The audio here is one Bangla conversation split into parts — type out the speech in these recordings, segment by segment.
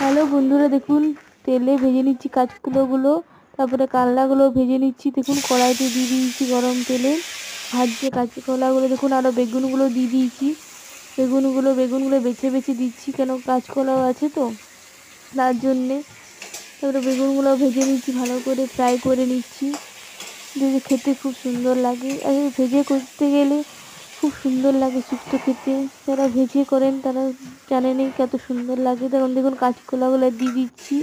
হ্যালো বন্ধুরা, দেখুন তেলে ভেজে নিচ্ছি কাঁচকলাগুলো, তারপরে কালনাগুলো ভেজে নিচ্ছি। দেখুন কড়াইতে দিয়ে দিয়েছি গরম তেলে, ভাজছে কাঁচকলাগুলো। দেখুন আরও বেগুনগুলো দিয়ে দিয়েছি। বেগুনগুলো বেছে বেছে দিচ্ছি, কেন কাঁচকলাও আছে তো তার জন্যে। তারপরে বেগুনগুলো ভেজে নিচ্ছি, ভালো করে ফ্রাই করে নিচ্ছি। যদি খেতে খুব সুন্দর লাগে, আর ভেজে করতে গেলে খুব সুন্দর লাগে শুক্তো খেতে। যারা ভেজে করেন তারা জানেনই কত সুন্দর লাগে। তখন দেখুন কাঁচকলাগুলো দিয়ে দিচ্ছি,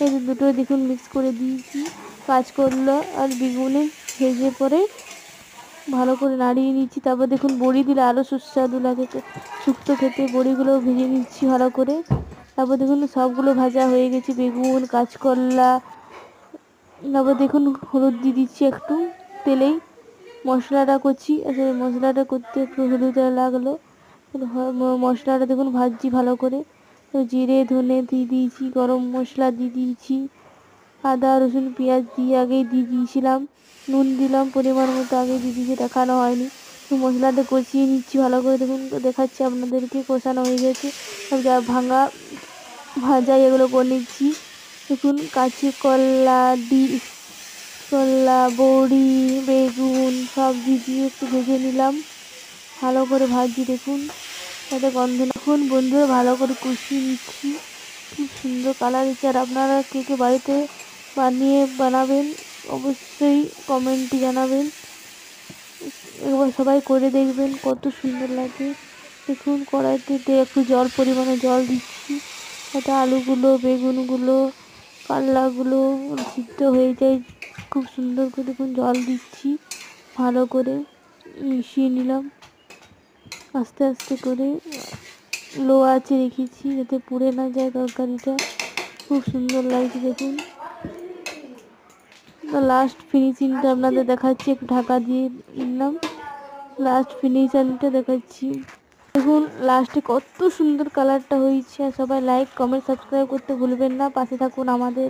এই দুটো দেখুন মিক্স করে দিয়েছি। কাঁচকলা আর বেগুনে ভেজে পরে ভালো করে নাড়িয়ে নিচ্ছি। তারপর দেখুন বড়ি দিলে আরও সুস্বাদু লাগে শুক্তো খেতে। বড়িগুলোও ভেজে নিচ্ছি ভালো করে। তারপর দেখুন সবগুলো ভাজা হয়ে গেছে, বেগুন কাঁচকলা। তারপর দেখুন হলুদ দিয়ে দিচ্ছি একটু তেলেই। মশলাটা করছি, আচ্ছা মশলাটা করতে একটু হলুদ লাগলো। মশলাটা দেখুন ভাজছি ভালো করে। তো জিরে ধনে দিয়ে দিয়েছি, গরম মশলা দিয়ে দিয়েছি, আদা রসুন পেঁয়াজ দিয়ে আগেই দিয়ে দিয়েছিলাম। নুন দিলাম পরিমাণ মতো, আগে দিয়ে দিয়েছি, দেখানো হয়নি। তো মশলাটা কষিয়ে নিচ্ছি ভালো করে। দেখুন দেখাচ্ছি আপনাদেরকে, কষানো হয়ে গেছে। সব যা ভাজা এগুলো করে নিচ্ছি। দেখুন কাঁচকলা বড়ি বেগুন সব দিয়ে একটু ভেজে নিলাম, ভালো করে ভাজছি। দেখুন যাতে গন্ধ না। এখন বন্ধুরা ভালো করে কষিয়ে নিচ্ছি, খুব সুন্দর কালার এসেছে। আর আপনারা কে কে বাড়িতে বানাবেন অবশ্যই কমেন্টে জানাবেন। একবার সবাই করে দেখবেন কত সুন্দর লাগে। দেখুন কড়াইতে একটু পরিমাণে জল দিচ্ছি, যাতে আলুগুলো বেগুনগুলো কালনাগুলো সিদ্ধ হয়ে যায় খুব সুন্দর করে। দেখুন জল দিচ্ছি, ভালো করে মিশিয়ে নিলাম আস্তে আস্তে করে। লো আঁচে রেখেছি যাতে পুড়ে না যায় তরকারিটা। খুব সুন্দর লাগছে দেখুন। লাস্ট ফিনিশিংটা আপনাদের দেখাচ্ছি, একটু ঢাকা দিয়ে নিলাম। লাস্ট ফিনিশিংটা দেখাচ্ছি, দেখুন লাস্টে কত সুন্দর কালারটা হয়েছে। আর সবাই লাইক কমেন্ট সাবস্ক্রাইব করতে ভুলবেন না, পাশে থাকুন আমাদের।